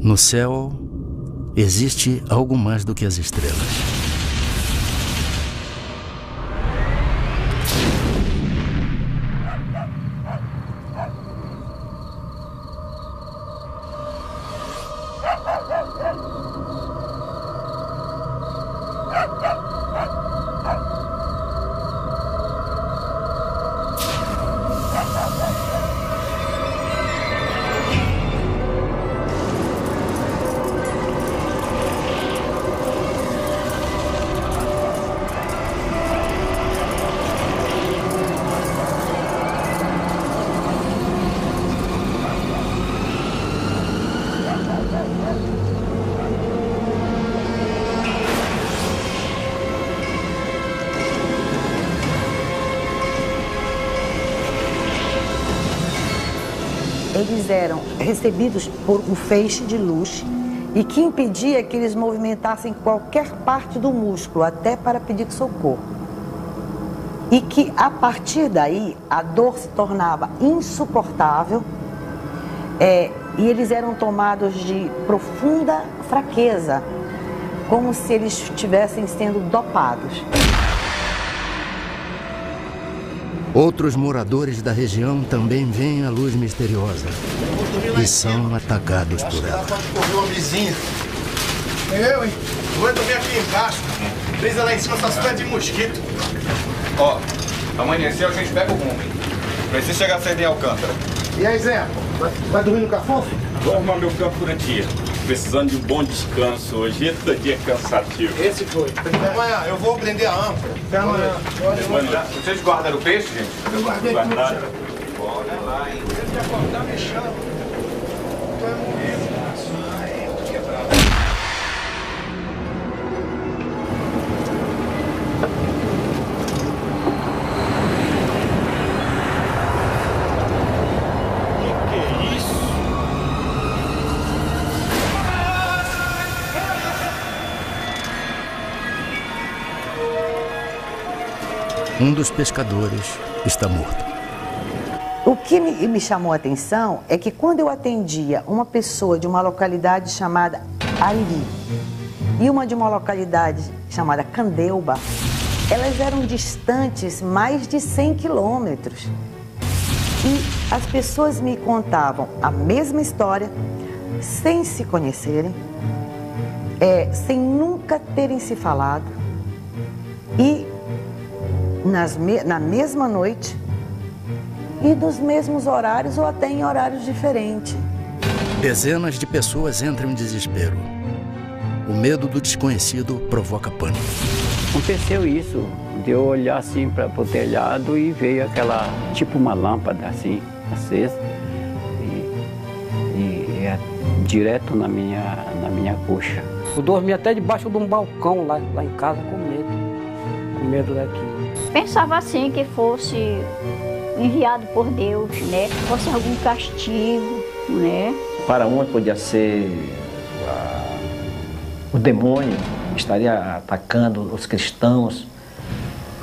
No céu, existe algo mais do que as estrelas. Eles eram recebidos por um feixe de luz e que impedia que eles movimentassem qualquer parte do músculo, até para pedir socorro. E que, a partir daí, a dor se tornava insuportável e eles eram tomados de profunda fraqueza, como se eles estivessem sendo dopados. Outros moradores da região também veem a luz misteriosa e são atacados por ela. Pode correr uma vizinha. Eu, hein? Vou dormir aqui embaixo. Brisa lá em cima, só se de mosquito. Ó, amanheceu, a gente pega o rumo, hein? Precisa chegar cedo em Alcântara. E aí, Zé? Vai dormir no cafofo? Vou arrumar meu campo por aqui. Precisando de um bom descanso hoje. Esse dia é cansativo. Esse foi. Até amanhã, eu vou prender a âncora. Até amanhã. Vocês guardaram o peixe, gente? Eu guardei tudo, Guardado. chefe. Olha lá, hein? Você quer acordar, me chama. Tu é morrer, braço. Ai, eu tô quebrado. Que é isso? Um dos pescadores está morto. O que me chamou a atenção é que quando eu atendia uma pessoa de uma localidade chamada Ariri e uma de uma localidade chamada Candeuba, elas eram distantes mais de 100 quilômetros. E as pessoas me contavam a mesma história, sem se conhecerem, sem nunca terem se falado e na mesma noite e nos mesmos horários ou até em horários diferentes. Dezenas de pessoas entram em desespero. O medo do desconhecido provoca pânico. Aconteceu isso, de eu olhar assim para o telhado e veio aquela, tipo uma lâmpada assim, acesa, e direto na minha coxa. Eu dormi até debaixo de um balcão lá em casa com medo daquilo. Pensava assim que fosse enviado por Deus, né? Fosse algum castigo, né? Para um podia ser o demônio que estaria atacando os cristãos,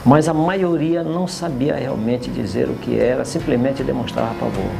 mas a maioria não sabia realmente dizer o que era, simplesmente demonstrava pavor.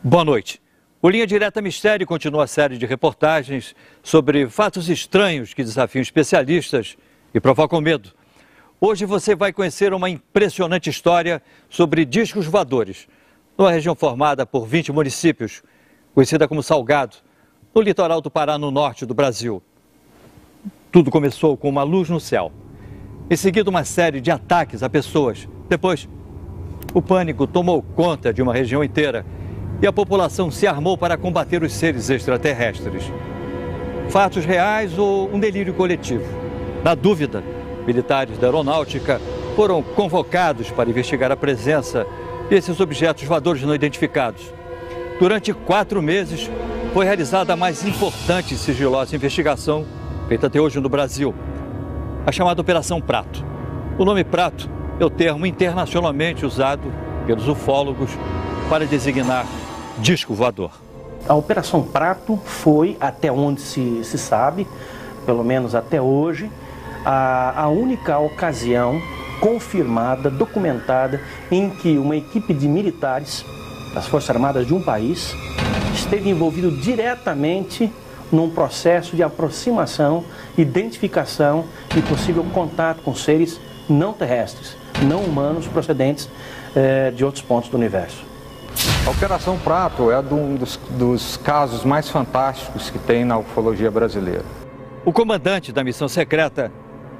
Boa noite. O Linha Direta Mistério continua a série de reportagens sobre fatos estranhos que desafiam especialistas e provocam medo. Hoje você vai conhecer uma impressionante história sobre discos voadores, numa região formada por 20 municípios, conhecida como Salgado, no litoral do Pará, no norte do Brasil. Tudo começou com uma luz no céu. Em seguida, uma série de ataques a pessoas. Depois, o pânico tomou conta de uma região inteira e a população se armou para combater os seres extraterrestres. Fatos reais ou um delírio coletivo? Na dúvida, militares da aeronáutica foram convocados para investigar a presença desses objetos voadores não identificados. Durante 4 meses, foi realizada a mais importante e sigilosa investigação feita até hoje no Brasil, a chamada Operação Prato. O nome Prato é o termo internacionalmente usado pelos ufólogos para designar disco voador. A Operação Prato foi, até onde se sabe, pelo menos até hoje, a única ocasião confirmada, documentada, em que uma equipe de militares das Forças Armadas de um país esteve envolvido diretamente num processo de aproximação, identificação e possível contato com seres não terrestres, não humanos, procedentes de outros pontos do universo. A Operação Prato é um dos casos mais fantásticos que tem na ufologia brasileira. O comandante da missão secreta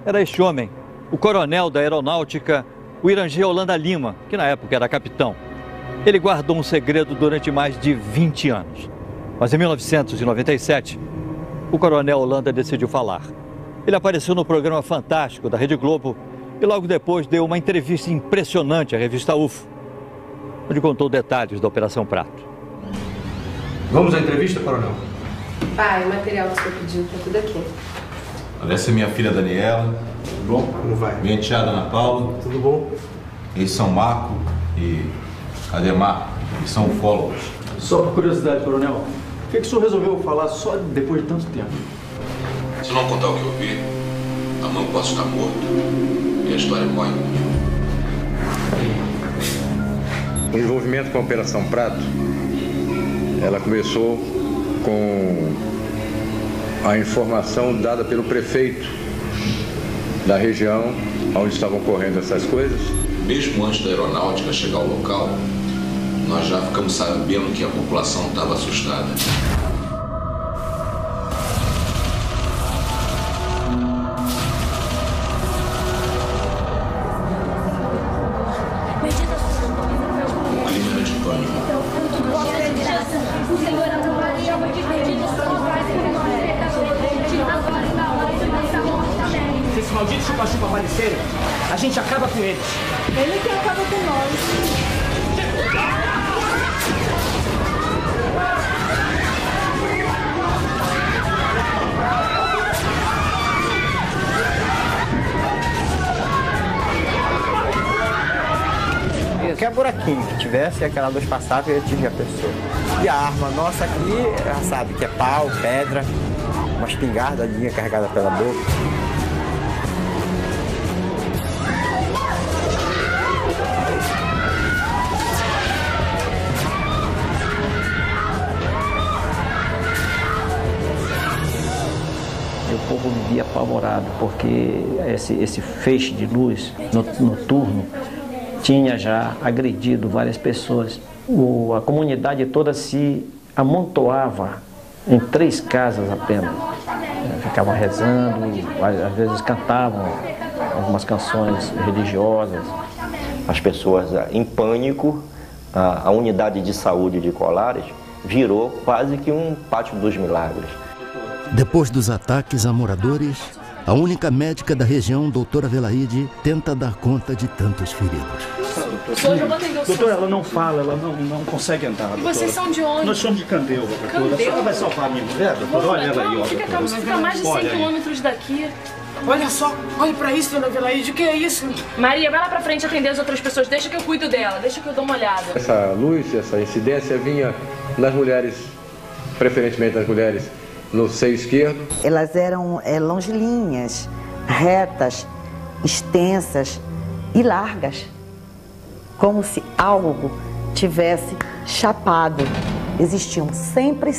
era este homem, o coronel da aeronáutica, o Irangê Holanda Lima, que na época era capitão. Ele guardou um segredo durante mais de 20 anos. Mas em 1997, o coronel Holanda decidiu falar. Ele apareceu no programa Fantástico da Rede Globo e logo depois deu uma entrevista impressionante à revista UFO, onde contou detalhes da Operação Prato. Vamos à entrevista, coronel? Pai, o material que o senhor pediu está tudo aqui. Essa é minha filha Daniela. Tudo bom? Como vai? Minha enteada Ana Paula. Tudo bom? Eles são Marco e Ademar, que são ufólogos. Só por curiosidade, coronel, por que o senhor resolveu falar só depois de tanto tempo? Se eu não contar o que eu vi, amanhã eu posso estar morto e a história morre comigo. O envolvimento com a Operação Prato, ela começou com a informação dada pelo prefeito da região onde estavam ocorrendo essas coisas. Mesmo antes da aeronáutica chegar ao local, nós já ficamos sabendo que a população estava assustada. O clima era de pânico. Se esses malditos chupa-chupa aparecerem, a gente acaba com eles. Ele que acaba com nós. Qualquer buraquinho que tivesse, aquela luz passava e atingia a pessoa. E a arma nossa aqui, já sabe que é pau, pedra, uma espingardadinha carregada pela boca. E o povo vivia apavorado, porque esse feixe de luz noturno tinha já agredido várias pessoas. A comunidade toda se amontoava em 3 casas apenas. Ficavam rezando, às vezes cantavam algumas canções religiosas. As pessoas em pânico, a unidade de saúde de Colares virou quase que um pátio dos milagres. Depois dos ataques a moradores, a única médica da região, doutora Velaide, tenta dar conta de tantos feridos. Doutora, ela não fala, ela não consegue andar. E vocês são de onde? Nós somos de Candeuva, doutora. A senhora vai salvar a minha mulher, doutora? Olha ela aí, ó. Fica a mais de 100 quilômetros daqui. Olha só, olhe pra isso, dona Velaide, o que é isso? Maria, vai lá pra frente atender as outras pessoas, deixa que eu cuido dela, deixa que eu dou uma olhada. Essa luz, essa incidência vinha nas mulheres, preferentemente nas mulheres, no seio esquerdo. Elas eram longilíneas, retas, extensas e largas, como se algo tivesse chapado Existiam sempre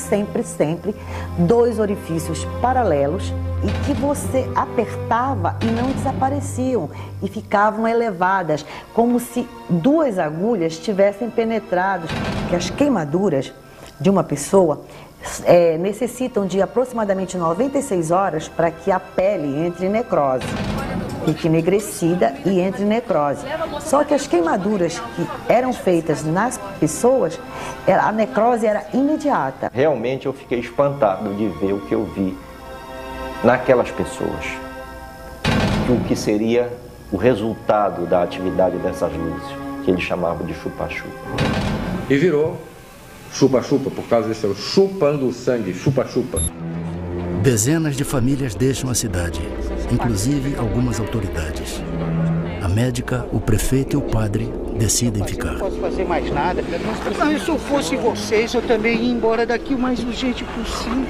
dois orifícios paralelos e que você apertava e não desapareciam e ficavam elevadas, como se duas agulhas tivessem penetrado. Porque as queimaduras de uma pessoa necessitam de aproximadamente 96 horas para que a pele entre em necrose. Fique enegrecida e entre em necrose. Só que as queimaduras que eram feitas nas pessoas, a necrose era imediata. Realmente eu fiquei espantado de ver o que eu vi naquelas pessoas. O que seria o resultado da atividade dessas luzes, que ele chamava de chupa-chupa. E virou chupa-chupa, por causa desse chupando o sangue, chupa-chupa. Dezenas de famílias deixam a cidade, inclusive algumas autoridades. A médica, o prefeito e o padre decidem ficar. Não posso fazer mais nada. Mas se eu fosse vocês, eu também ia embora daqui o mais urgente possível.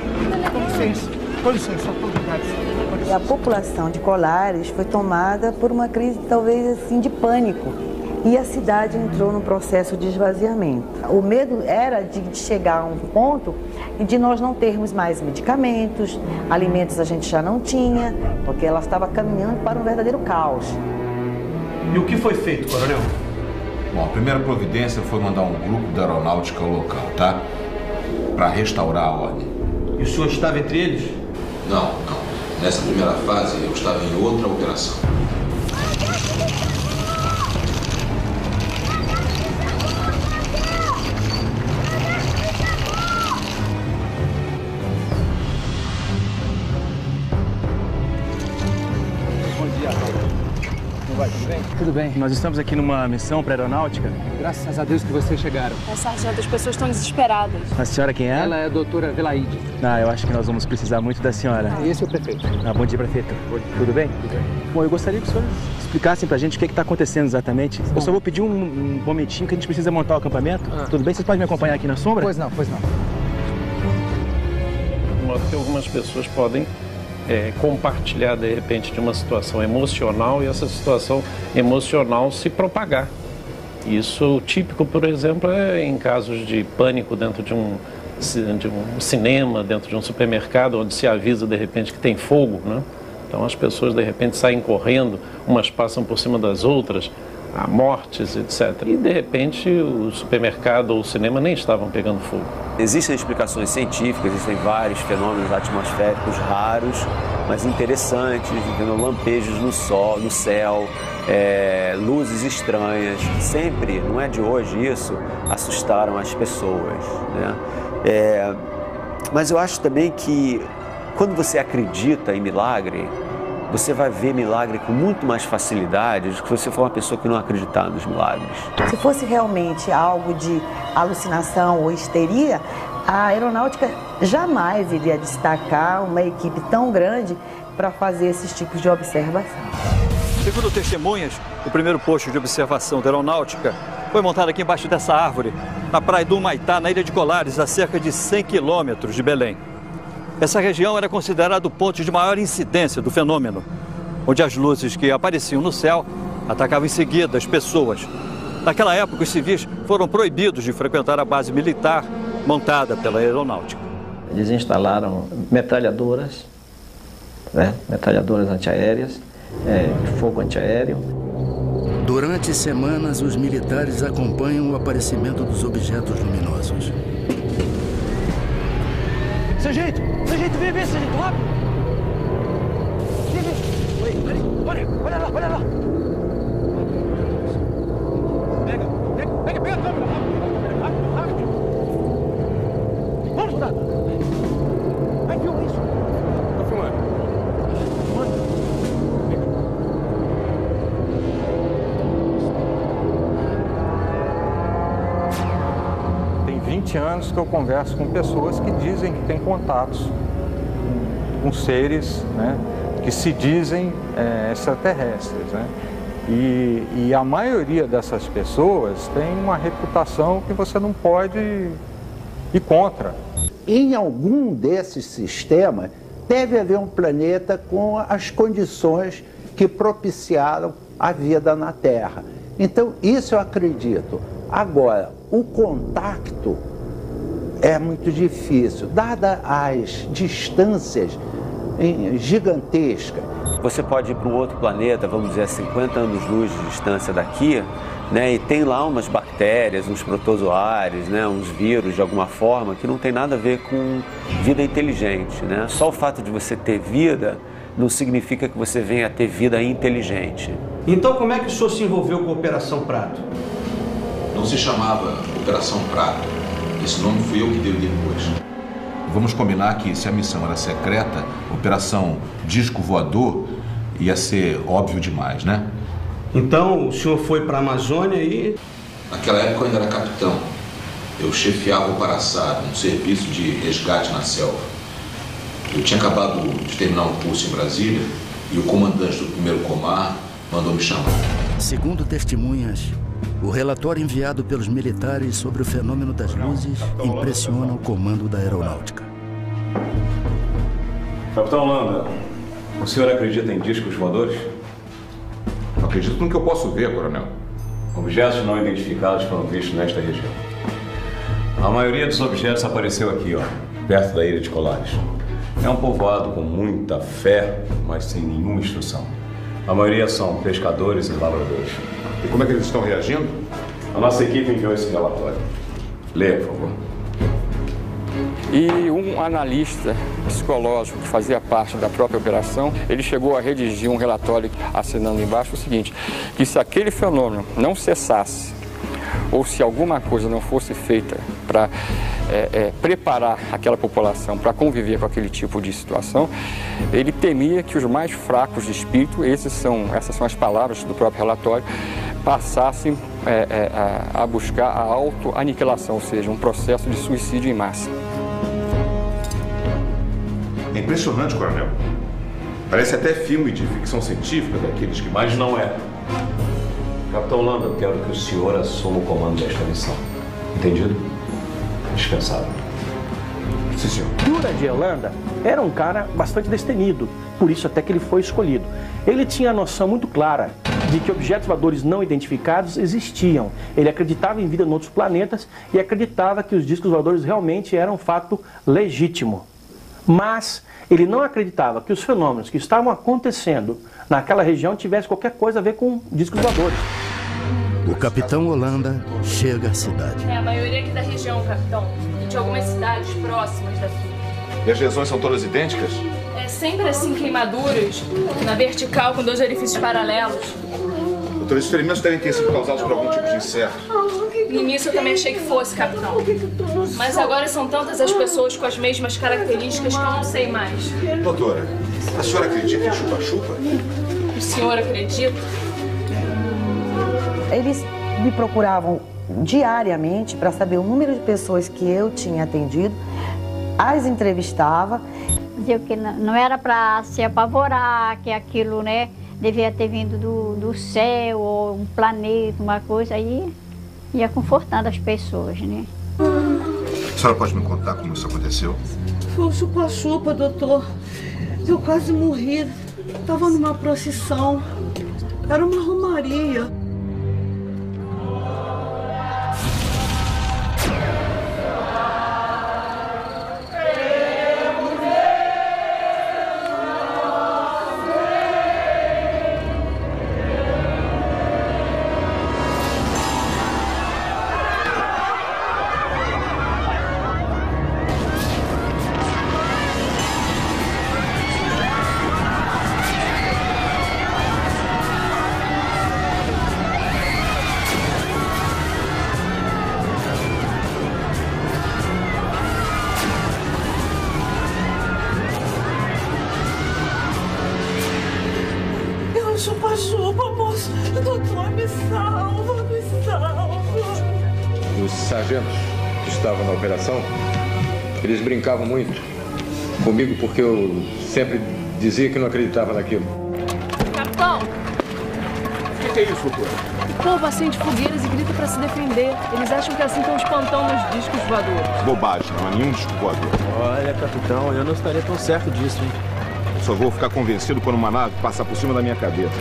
Com licença, autoridades. E a população de Colares foi tomada por uma crise, talvez assim, de pânico. E a cidade entrou num processo de esvaziamento. O medo era de chegar a um ponto de nós não termos mais medicamentos, alimentos a gente já não tinha, porque ela estava caminhando para um verdadeiro caos. E o que foi feito, coronel? Bom, a primeira providência foi mandar um grupo da aeronáutica ao local, tá? Para restaurar a ordem. E o senhor estava entre eles? Não. Nessa primeira fase eu estava em outra operação. Tudo bem? Tudo bem. Nós estamos aqui numa missão para aeronáutica. Graças a Deus que vocês chegaram. Sargento, as pessoas estão desesperadas. A senhora quem é? Ela é a doutora Velaide. Eu acho que nós vamos precisar muito da senhora. Esse é o prefeito. Bom dia, prefeito. Tudo bem? Tudo bem. Bom, eu gostaria que o senhor explicasse pra gente o que está acontecendo exatamente. Eu só vou pedir um momentinho que a gente precisa montar o acampamento. Tudo bem? Vocês podem me acompanhar aqui na sombra? Pois não. De modo que algumas pessoas podem compartilhar, de repente, de uma situação emocional e essa situação emocional se propagar. Isso típico, por exemplo, é em casos de pânico dentro de um cinema, dentro de um supermercado, onde se avisa, de repente, que tem fogo, né? Então as pessoas, de repente, saem correndo, umas passam por cima das outras, há mortes, etc. E, de repente, o supermercado ou o cinema nem estavam pegando fogo. Existem explicações científicas, existem vários fenômenos atmosféricos raros, mas interessantes, vendo lampejos no céu, luzes estranhas. Sempre, não é de hoje isso, assustaram as pessoas, né? Mas eu acho também que quando você acredita em milagre, você vai ver milagre com muito mais facilidade do que se você for uma pessoa que não acreditar nos milagres. Se fosse realmente algo de alucinação ou histeria, a aeronáutica jamais iria destacar uma equipe tão grande para fazer esses tipos de observação. Segundo testemunhas, o primeiro posto de observação da aeronáutica foi montado aqui embaixo dessa árvore, na praia do Humaitá, na ilha de Colares, a cerca de 100 quilômetros de Belém. Essa região era considerada o ponto de maior incidência do fenômeno, onde as luzes que apareciam no céu atacavam em seguida as pessoas. Naquela época, os civis foram proibidos de frequentar a base militar montada pela aeronáutica. Eles instalaram metralhadoras, metralhadoras antiaéreas, de fogo antiaéreo. Durante semanas, os militares acompanham o aparecimento dos objetos luminosos. Sargento, vem, sargento, rápido! Vem. Olha lá! Pega a câmera, rápido! Vamos, soldado! Vai, filma isso! Tô filmando. Tem 20 anos que eu converso com pessoas que dizem que têm contatos com seres, né, que se dizem extraterrestres, né? E a maioria dessas pessoas tem uma reputação que você não pode ir contra. Em algum desses sistemas, deve haver um planeta com as condições que propiciaram a vida na Terra. Então, isso eu acredito. Agora, o contato é muito difícil, dada as distâncias gigantescas. Você pode ir para um outro planeta, vamos dizer, a 50 anos-luz de distância daqui, né, e tem lá umas bactérias, uns protozoários, né, uns vírus de alguma forma que não tem nada a ver com vida inteligente, né? Só o fato de você ter vida não significa que você venha a ter vida inteligente. Então como é que o senhor se envolveu com a Operação Prato? Não se chamava Operação Prato. Esse nome fui eu que dei depois. Vamos combinar que se a missão era secreta, Operação Disco Voador ia ser óbvio demais, né? Então o senhor foi para a Amazônia e... Naquela época eu ainda era capitão. Eu chefiava o Paraçado, um serviço de resgate na selva. Eu tinha acabado de terminar um curso em Brasília e o comandante do 1º Comar mandou me chamar. Segundo testemunhas, o relatório enviado pelos militares sobre o fenômeno das luzes impressiona o comando da aeronáutica. Capitão Holanda, o senhor acredita em discos voadores? Eu acredito no que eu posso ver, coronel. Objetos não identificados foram vistos nesta região. A maioria dos objetos apareceu aqui, ó, perto da ilha de Colares. É um povoado com muita fé, mas sem nenhuma instrução. A maioria são pescadores e lavradores. E como é que eles estão reagindo? A nossa equipe enviou esse relatório. Leia, por favor. E um analista psicológico que fazia parte da própria operação, ele chegou a redigir um relatório assinando embaixo o seguinte, que se aquele fenômeno não cessasse, ou se alguma coisa não fosse feita para preparar aquela população para conviver com aquele tipo de situação, ele temia que os mais fracos de espírito, essas são as palavras do próprio relatório, passassem a buscar a autoaniquilação, ou seja, um processo de suicídio em massa. É impressionante, coronel. Parece até filme de ficção científica daqueles que... Mas não é. Capitão Holanda, eu quero que o senhor assuma o comando desta missão. Entendido? Dispensável. Sim, senhor. Jura de Holanda era um cara bastante destemido, por isso até que ele foi escolhido. Ele tinha a noção muito clara de que objetos voadores não identificados existiam. Ele acreditava em vida em outros planetas e acreditava que os discos voadores realmente eram um fato legítimo. Mas ele não acreditava que os fenômenos que estavam acontecendo naquela região tivessem qualquer coisa a ver com discos voadores. O capitão Holanda chega à cidade. É a maioria aqui da região, capitão, e de algumas cidades próximas daqui. E as lesões são todas idênticas? É sempre assim, queimaduras, na vertical, com 2 orifícios paralelos. Doutor, esses ferimentos devem ter sido causados por algum tipo de inseto. No início eu também achei que fosse, capitão. Mas agora são tantas as pessoas com as mesmas características que eu não sei mais. Doutora, a senhora acredita em chupa-chupa? O senhor acredita? Eles me procuravam diariamente para saber o número de pessoas que eu tinha atendido, as entrevistava. Dizia que não era para se apavorar, que aquilo, né, devia ter vindo do céu, ou um planeta, uma coisa, aí ia confortando as pessoas, né. A senhora pode me contar como isso aconteceu? Foi um chupa-chupa, doutor. Eu quase morri. Estava numa procissão. Era uma romaria. Chupa-chupa, moço. Doutor, me salva, me salva. Os sargentos que estavam na operação, eles brincavam muito comigo porque eu sempre dizia que não acreditava naquilo. Capitão! O que é isso, doutor? O povo acende fogueiras e grita pra se defender. Eles acham que assim estão espantando os discos voadores. Bobagem, não há nenhum disco voador. Olha, capitão, eu não estaria tão certo disso, hein? Só vou ficar convencido quando uma nave passar por cima da minha cabeça.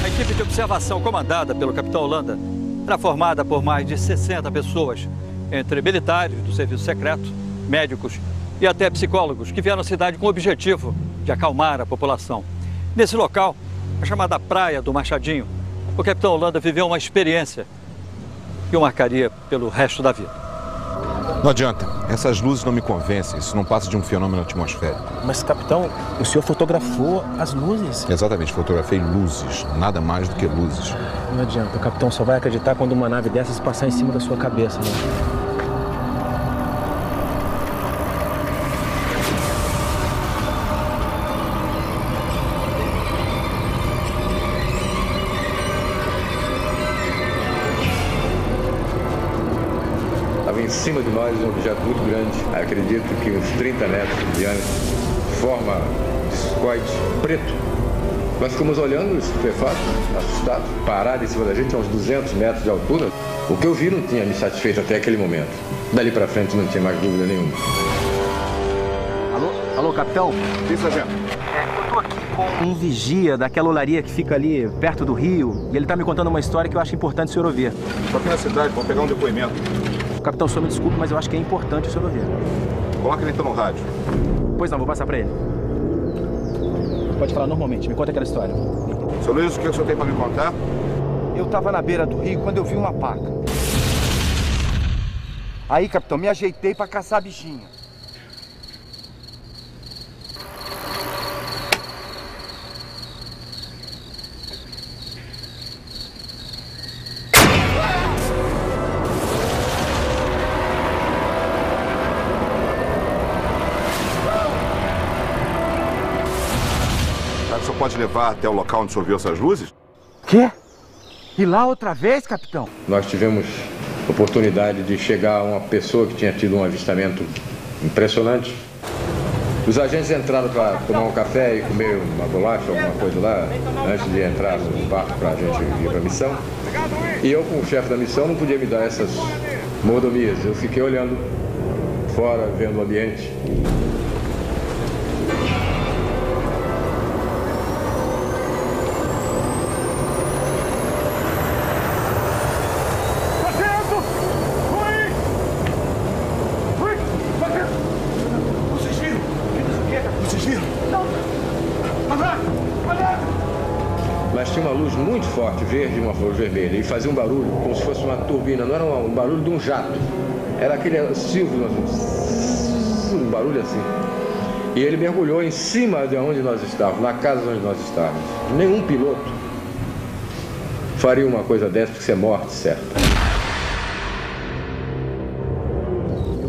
A equipe de observação comandada pelo capitão Holanda era formada por mais de 60 pessoas, entre militares do serviço secreto, médicos e até psicólogos, que vieram à cidade com o objetivo de acalmar a população. Nesse local, a chamada Praia do Machadinho, o capitão Holanda viveu uma experiência que o marcaria pelo resto da vida. Não adianta, essas luzes não me convencem, isso não passa de um fenômeno atmosférico. Mas, capitão, o senhor fotografou as luzes? Exatamente, fotografei luzes, nada mais do que luzes. Não adianta, o capitão só vai acreditar quando uma nave dessas passar em cima da sua cabeça, né? Estava em cima de nós um objeto muito grande, acredito que uns 30 metros de diâmetro, forma discoide, preto. Nós ficamos olhando, estupefatos, assustados, parado em cima da gente a uns 200 metros de altura. O que eu vi não tinha me satisfeito até aquele momento. Dali para frente não tinha mais dúvida nenhuma. Alô, capitão? Sim, sargento. Eu tô aqui com um vigia daquela olaria que fica ali perto do rio, e ele tá me contando uma história que eu acho importante o senhor ouvir. Tô aqui na cidade, vou pegar um depoimento. Capitão, o senhor me desculpe, mas eu acho que é importante o senhor ouvir. Coloca ele então no rádio. Pois não, vou passar pra ele. Pode falar normalmente, me conta aquela história. Seu Luiz, o que o senhor tem pra me contar? Eu tava na beira do rio quando eu vi uma paca. Aí, capitão, me ajeitei pra caçar a bichinha. O senhor pode levar até o local onde o senhor viu essas luzes? Quê? E lá outra vez, capitão? Nós tivemos oportunidade de chegar a uma pessoa que tinha tido um avistamento impressionante. Os agentes entraram para tomar um café e comer uma bolacha, alguma coisa lá, antes de entrar no barco para a gente ir para a missão. E eu, como chefe da missão, não podia me dar essas mordomias. Eu fiquei olhando fora, vendo o ambiente. Mas tinha uma luz muito forte, verde, uma luz vermelha, e fazia um barulho como se fosse uma turbina, não era um barulho de um jato, era aquele silvo, um barulho assim. E ele mergulhou em cima de onde nós estávamos, na casa onde nós estávamos. Nenhum piloto faria uma coisa dessa, porque isso é morte certa.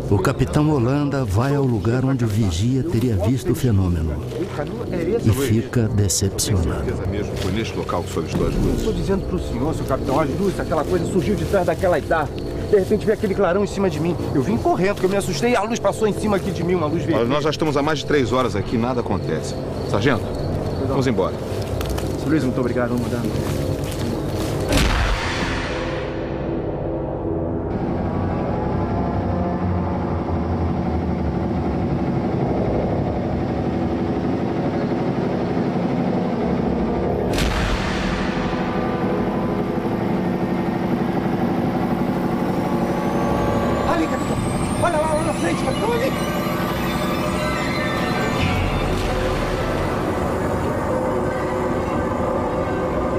O capitão Holanda vai ao lugar onde o vigia teria visto o fenômeno e fica decepcionado. Foi neste local que o senhor avistou as luzes? Estou dizendo para o senhor, seu capitão, as luzes, aquela coisa surgiu de trás daquela itaca. De repente veio aquele clarão em cima de mim. Eu vim correndo, porque eu me assustei e a luz passou em cima aqui de mim, uma luz vermelha. Nós já estamos há mais de 3 horas aqui, nada acontece. Sargento, vamos embora. Seu Luiz, muito obrigado, vamos mudar.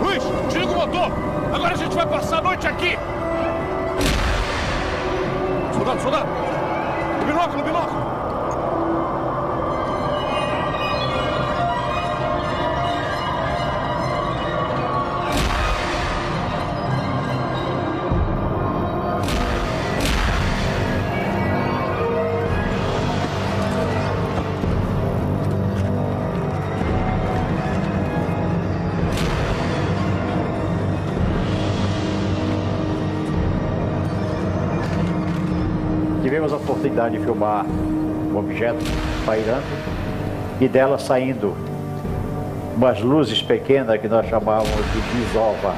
Luiz, desliga o motor! Agora a gente vai passar a noite aqui! Soldado, soldado! No binóculo, no binóculo! Tivemos a oportunidade de filmar um objeto pairando e dela saindo umas luzes pequenas que nós chamávamos de desova.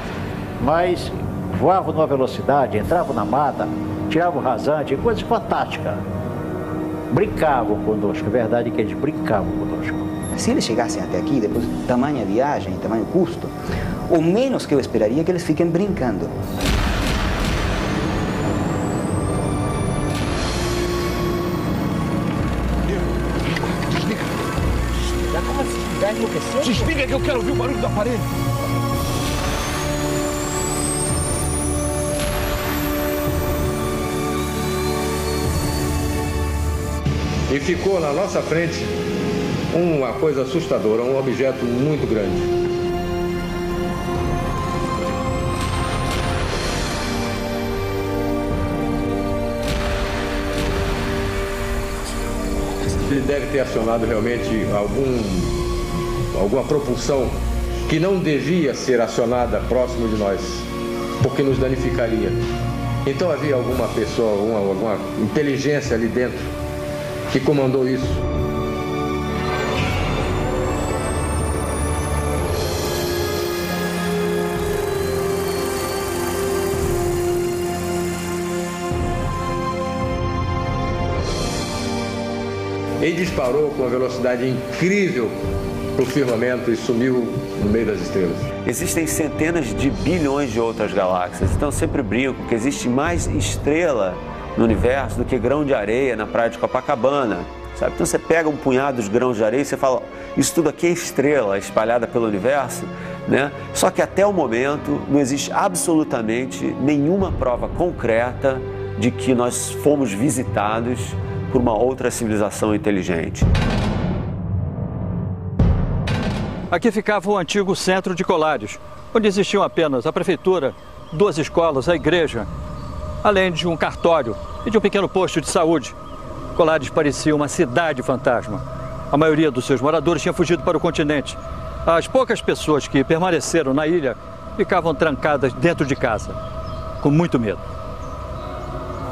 Mas voavam numa velocidade, entravam na mata, tiravam o rasante, coisas fantásticas. Brincavam conosco, a verdade é que eles brincavam conosco. Se eles chegassem até aqui, depois de tamanha viagem, tamanho custo, O menos que eu esperaria é que eles fiquem brincando. Desliga. Já como assim? Já enlouqueceu? Desliga que eu quero ouvir o barulho do aparelho. E ficou na nossa frente uma coisa assustadora, um objeto muito grande. Ele deve ter acionado realmente alguma propulsão que não devia ser acionada próximo de nós, porque nos danificaria. Então havia alguma pessoa, alguma inteligência ali dentro que comandou isso. Ele disparou com uma velocidade incrível para o firmamento e sumiu no meio das estrelas. Existem centenas de bilhões de outras galáxias, então eu sempre brinco que existe mais estrela no universo do que grão de areia na praia de Copacabana, sabe? Então você pega um punhado de grãos de areia e você fala, isso tudo aqui é estrela espalhada pelo universo, né? Só que até o momento não existe absolutamente nenhuma prova concreta de que nós fomos visitados por uma outra civilização inteligente. Aqui ficava o antigo centro de Colares, onde existiam apenas a prefeitura, 2 escolas, a igreja, além de um cartório e de um pequeno posto de saúde. Colares parecia uma cidade fantasma. A maioria dos seus moradores tinha fugido para o continente. As poucas pessoas que permaneceram na ilha ficavam trancadas dentro de casa, com muito medo.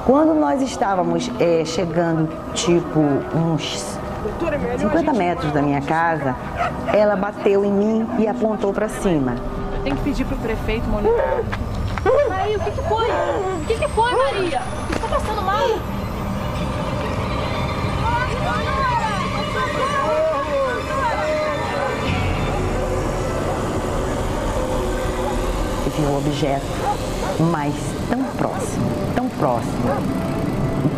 Quando nós estávamos chegando, tipo, uns 50 metros da minha casa, ela bateu em mim e apontou para cima. Eu tenho que pedir pro prefeito monitorar. Maria, o que foi? O que foi, Maria? Você tá passando mal? Eu vi um objeto, mas tão próximo,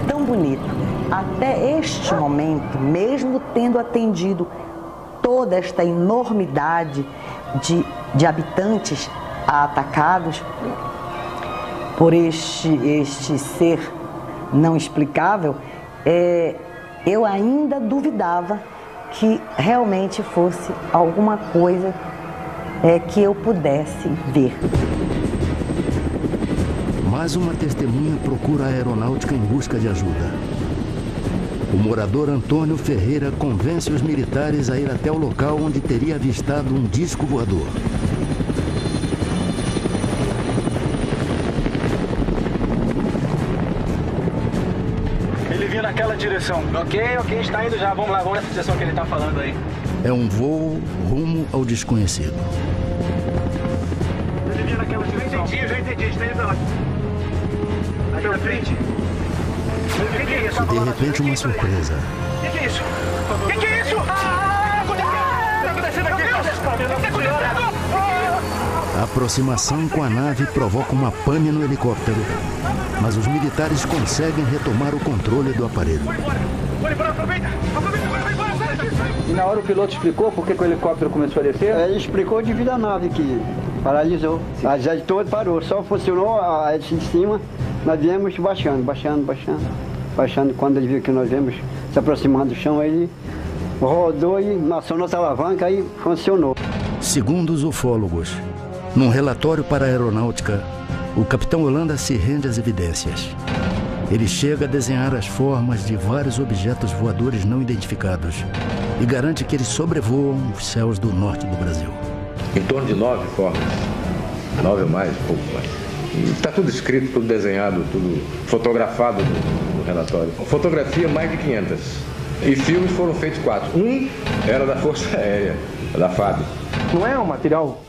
tão bonito. Até este momento, mesmo tendo atendido toda esta enormidade de habitantes atacados por este ser não explicável, eu ainda duvidava que realmente fosse alguma coisa que eu pudesse ver. Mais uma testemunha procura a aeronáutica em busca de ajuda. O morador Antônio Ferreira convence os militares a ir até o local onde teria avistado um disco voador. Ele vinha naquela direção. Ok, está indo já. Vamos lá, vamos nessa direção que ele está falando aí. É um voo rumo ao desconhecido. Ele vinha naquela direção. Já entendi, está indo pra lá. Aqui na frente. De repente, uma surpresa. O que é isso? O que é isso? Está acontecendo aqui? O que está acontecendo? A aproximação com a nave provoca uma pane no helicóptero, mas os militares conseguem retomar o controle do aparelho. Vai embora, aproveita! Vai embora! E na hora o piloto explicou por que o helicóptero começou a descer? Ele explicou devido à nave que paralisou. A jet toda parou, só funcionou a hélice de cima. Nós viemos baixando. Quando ele viu que nós viemos se aproximando do chão, ele rodou e acionou nossa alavanca e funcionou. Segundo os ufólogos, num relatório para a aeronáutica, o capitão Holanda se rende às evidências. Ele chega a desenhar as formas de vários objetos voadores não identificados e garante que eles sobrevoam os céus do norte do Brasil. Em torno de 9 formas. 9 ou mais, pouco mais. Está tudo escrito, tudo desenhado, tudo fotografado no relatório. Fotografia, mais de 500. E filmes foram feitos 4. Um era da Força Aérea, da FAB. Não é um material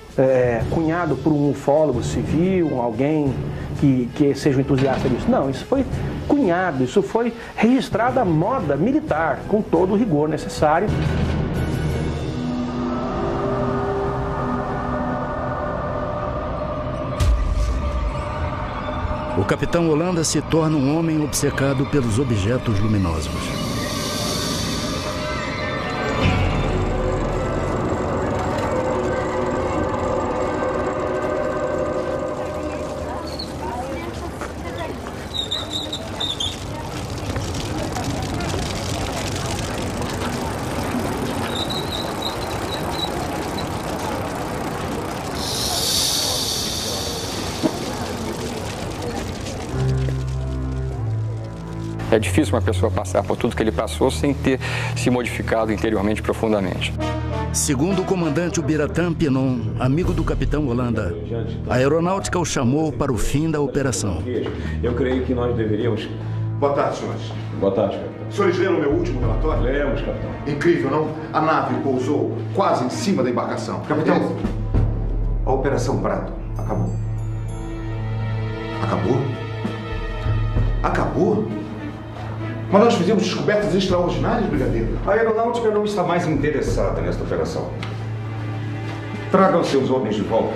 cunhado por um ufólogo civil, alguém que seja um entusiasta disso. Não, isso foi cunhado, isso foi registrado à moda militar, com todo o rigor necessário. o capitão Holanda se torna um homem obcecado pelos objetos luminosos. É difícil uma pessoa passar por tudo que ele passou sem ter se modificado interiormente profundamente. Segundo o comandante Ubiratã Pinon, amigo do capitão Holanda, a aeronáutica o chamou para o fim da operação. Eu creio que nós deveríamos... Boa tarde, senhores. Boa tarde, capitão. Os senhores leram o meu último relatório? Lemos, capitão. Incrível, não? A nave pousou quase em cima da embarcação. Capitão, a Operação Prato acabou. Acabou? Acabou? Mas nós fizemos descobertas extraordinárias, brigadeiro. A aeronáutica não está mais interessada nesta operação. Tragam seus homens de volta.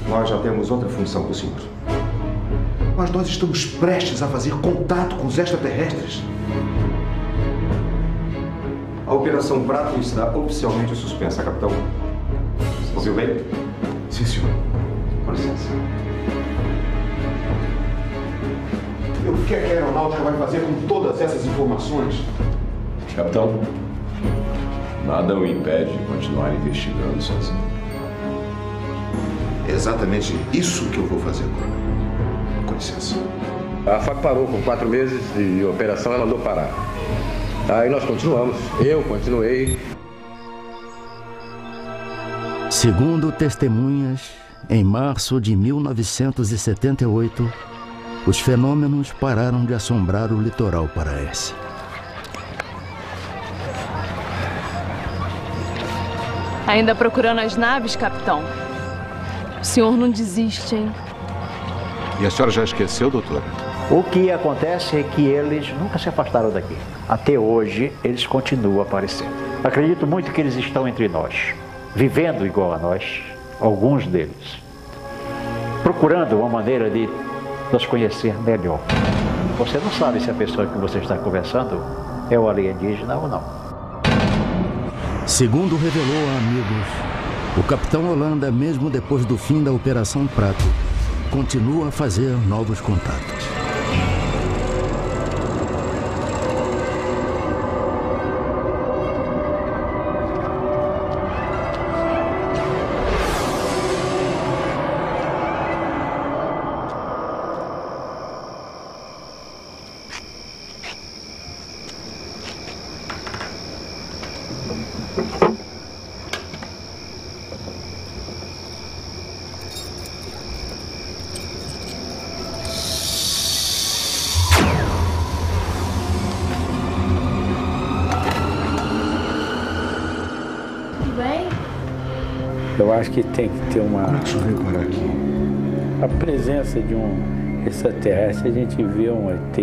Nós já temos outra função para o senhor. Mas nós estamos prestes a fazer contato com os extraterrestres. A Operação Prato está oficialmente suspensa, capitão. Ouviu bem? Sim, senhor. Com licença. E o que é que a aeronáutica vai fazer com todas essas informações? Capitão, nada o impede de continuar investigando sozinho. É exatamente isso que eu vou fazer agora. Com licença. A FAC parou com 4 meses e a operação ela mandou parar. Aí nós continuamos. Eu continuei. Segundo testemunhas, em março de 1978, os fenômenos pararam de assombrar o litoral paraense. Ainda procurando as naves, capitão? O senhor não desiste, hein? E a senhora já esqueceu, doutora? O que acontece é que eles nunca se afastaram daqui. Até hoje, eles continuam aparecendo. Acredito muito que eles estão entre nós, vivendo igual a nós, alguns deles, procurando uma maneira de nos conhecer melhor. Você não sabe se a pessoa que você está conversando é o alienígena ou não. Segundo revelou a amigos, o capitão Holanda, mesmo depois do fim da Operação Prato, continua a fazer novos contatos. Eu acho que tem que ter uma... Como é que isso veio parar aqui? A presença de um extraterrestre, a gente vê um ET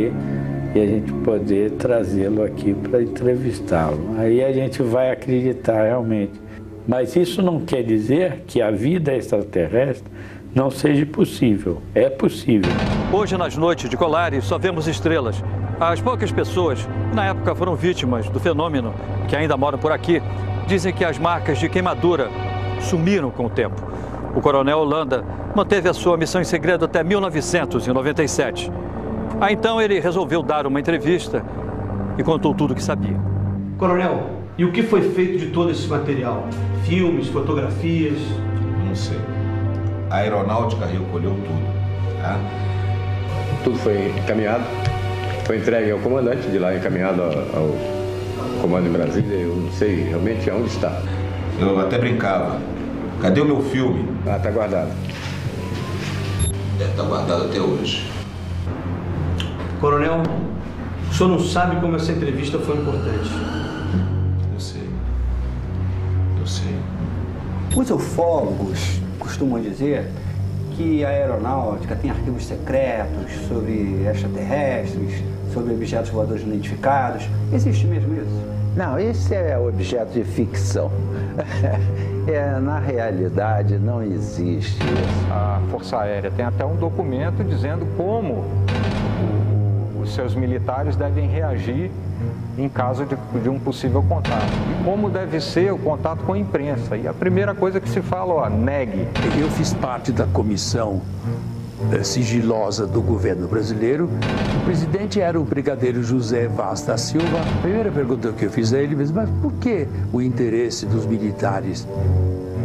e a gente poder trazê-lo aqui para entrevistá-lo. Aí a gente vai acreditar realmente. Mas isso não quer dizer que a vida extraterrestre não seja possível. É possível. Hoje, nas noites de Colares, só vemos estrelas. As poucas pessoas que na época foram vítimas do fenômeno, que ainda moram por aqui, dizem que as marcas de queimadura sumiram com o tempo. O coronel Holanda manteve a sua missão em segredo até 1997. Aí então ele resolveu dar uma entrevista e contou tudo o que sabia. Coronel, e o que foi feito de todo esse material? Filmes, fotografias? Não sei. A aeronáutica recolheu tudo. Tá? Tudo foi encaminhado, foi entregue ao comandante de lá, encaminhado ao comando em Brasília. Eu não sei realmente aonde está. Eu até brincava. Cadê o meu filme? Ah, tá guardado. Deve estar guardado até hoje. Coronel, o senhor não sabe como essa entrevista foi importante. Eu sei. Eu sei. Os ufólogos costumam dizer que a aeronáutica tem arquivos secretos sobre extraterrestres, sobre objetos voadores não identificados. Existe mesmo isso? Não, esse é objeto de ficção. Na realidade, não existe. A Força Aérea tem até um documento dizendo como os seus militares devem reagir em caso de um possível contato. E como deve ser o contato com a imprensa. E a primeira coisa que se fala, ó, negue. Eu fiz parte da comissão sigilosa do governo brasileiro. O presidente era o brigadeiro José Vaz da Silva. A primeira pergunta que eu fiz a ele, mas por que o interesse dos militares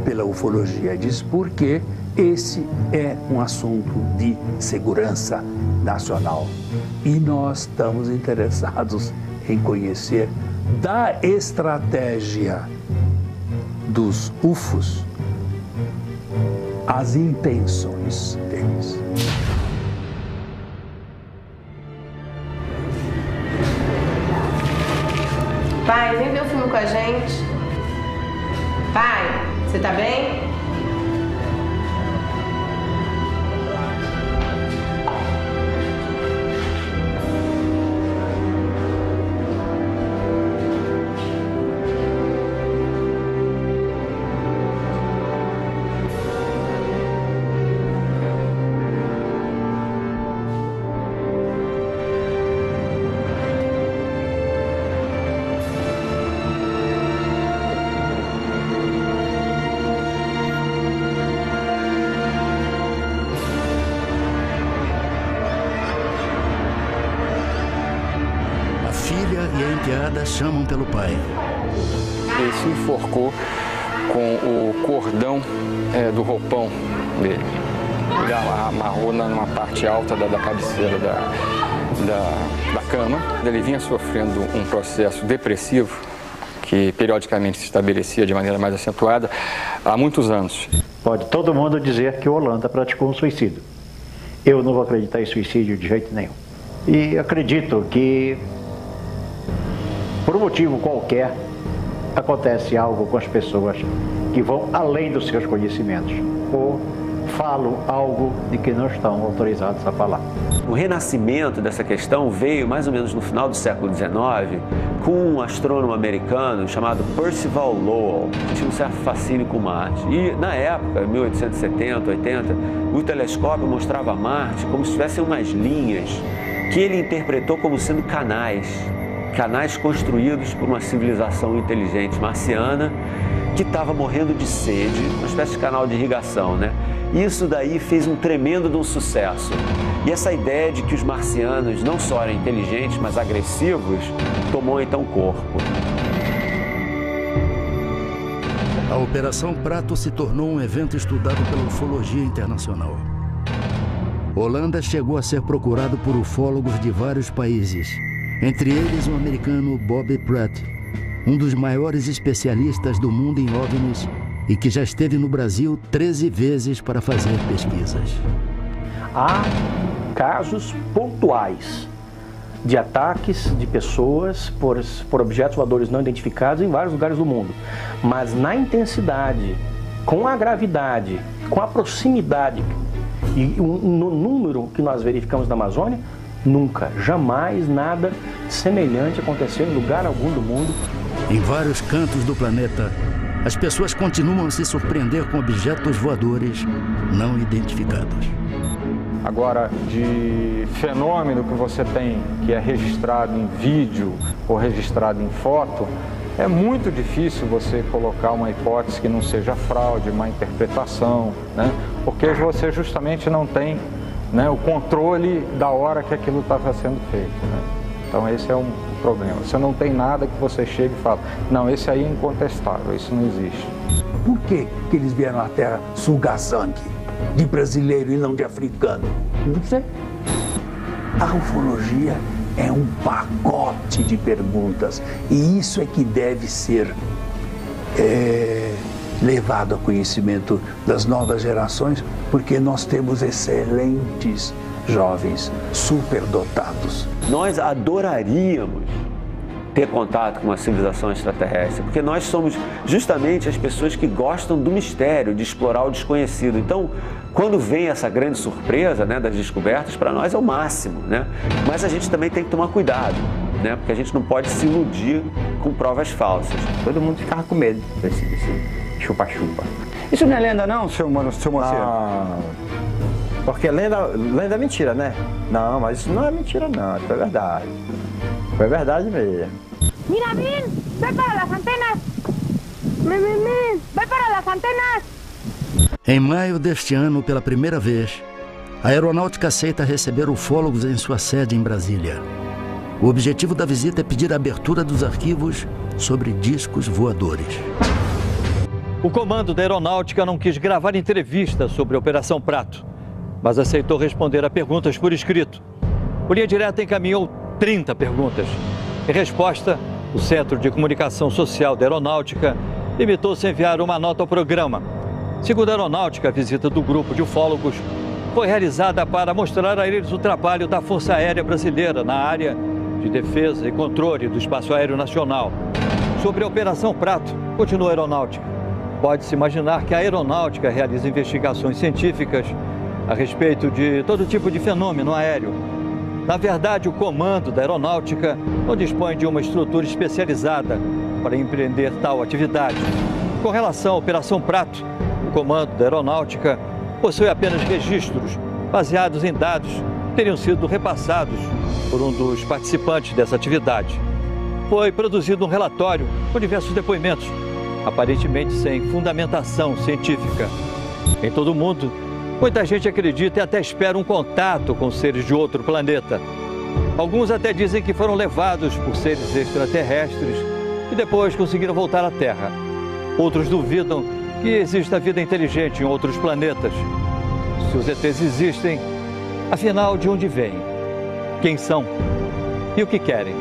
pela ufologia? Ele disse, porque esse é um assunto de segurança nacional. E nós estamos interessados em conhecer da estratégia dos UFOs as intenções deles. Pai, vem ver o filme com a gente. Pai, você tá bem? E a enteada chamam pelo pai. Ele se enforcou com o cordão do roupão dele. Ele amarrou numa parte alta da cabeceira da cama. Ele vinha sofrendo um processo depressivo que periodicamente se estabelecia de maneira mais acentuada há muitos anos. Pode todo mundo dizer que o Holanda praticou um suicídio. Eu não vou acreditar em suicídio de jeito nenhum. E acredito que por um motivo qualquer, acontece algo com as pessoas que vão além dos seus conhecimentos ou falam algo de que não estão autorizados a falar. O renascimento dessa questão veio mais ou menos no final do século XIX com um astrônomo americano chamado Percival Lowell, que tinha um certo fascínio com Marte. E na época, 1870, 80, o telescópio mostrava Marte como se tivessem umas linhas que ele interpretou como sendo canais construídos por uma civilização inteligente marciana que estava morrendo de sede, uma espécie de canal de irrigação, né? Isso daí fez um tremendo de um sucesso. E essa ideia de que os marcianos não só eram inteligentes, mas agressivos, tomou então corpo. A Operação Prato se tornou um evento estudado pela ufologia internacional. Holanda chegou a ser procurado por ufólogos de vários países, entre eles o americano Bob Pratt, um dos maiores especialistas do mundo em OVNIs e que já esteve no Brasil 13 vezes para fazer pesquisas. Há casos pontuais de ataques de pessoas por objetos voadores não identificados em vários lugares do mundo, mas na intensidade, com a gravidade, com a proximidade e no número que nós verificamos na Amazônia, nunca, jamais nada semelhante aconteceu em lugar algum do mundo. Em vários cantos do planeta, as pessoas continuam a se surpreender com objetos voadores não identificados. Agora, de fenômeno que você tem, que é registrado em vídeo ou registrado em foto, é muito difícil você colocar uma hipótese que não seja fraude, má interpretação, né? Porque você justamente não tem, né, o controle da hora que aquilo estava sendo feito, né? Então esse é um problema. Você não tem nada que você chegue e fale, não, esse aí é incontestável, isso não existe. Por que eles vieram à Terra sugar sangue de brasileiro e não de africano? Não sei. A ufologia é um pacote de perguntas e isso é que deve ser levado a conhecimento das novas gerações, porque nós temos excelentes jovens superdotados. Nós adoraríamos ter contato com uma civilização extraterrestre, porque nós somos justamente as pessoas que gostam do mistério, de explorar o desconhecido. Então, quando vem essa grande surpresa, né, das descobertas, para nós é o máximo, né? Mas a gente também tem que tomar cuidado, né? Porque a gente não pode se iludir com provas falsas. Todo mundo ficava com medo desse chupa-chupa. Isso não é lenda não, seu Moceiro? Não, porque lenda é mentira, né? Não, mas isso não é mentira não, isso é verdade. Foi verdade mesmo. Mira, Min, vai para as antenas. Vai para as antenas. Em maio deste ano, pela primeira vez, a Aeronáutica aceita receber ufólogos em sua sede em Brasília. O objetivo da visita é pedir a abertura dos arquivos sobre discos voadores. O comando da Aeronáutica não quis gravar entrevista sobre a Operação Prato, mas aceitou responder a perguntas por escrito. O Linha Direta encaminhou 30 perguntas. Em resposta, o Centro de Comunicação Social da Aeronáutica limitou-se a enviar uma nota ao programa. Segundo a Aeronáutica, a visita do grupo de ufólogos foi realizada para mostrar a eles o trabalho da Força Aérea Brasileira na área de defesa e controle do espaço aéreo nacional. Sobre a Operação Prato, continua a Aeronáutica. Pode-se imaginar que a Aeronáutica realiza investigações científicas a respeito de todo tipo de fenômeno aéreo. Na verdade, o comando da Aeronáutica não dispõe de uma estrutura especializada para empreender tal atividade. Com relação à Operação Prato, o comando da Aeronáutica possui apenas registros baseados em dados que teriam sido repassados por um dos participantes dessa atividade. Foi produzido um relatório com diversos depoimentos, aparentemente sem fundamentação científica. Em todo o mundo, muita gente acredita e até espera um contato com seres de outro planeta. Alguns até dizem que foram levados por seres extraterrestres e depois conseguiram voltar à Terra. Outros duvidam que exista vida inteligente em outros planetas. Se os ETs existem, afinal, de onde vêm? Quem são? E o que querem?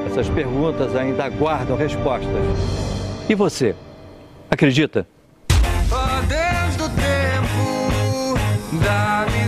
Essas perguntas ainda aguardam respostas. E você? Acredita? Ó Deus do tempo, dá-me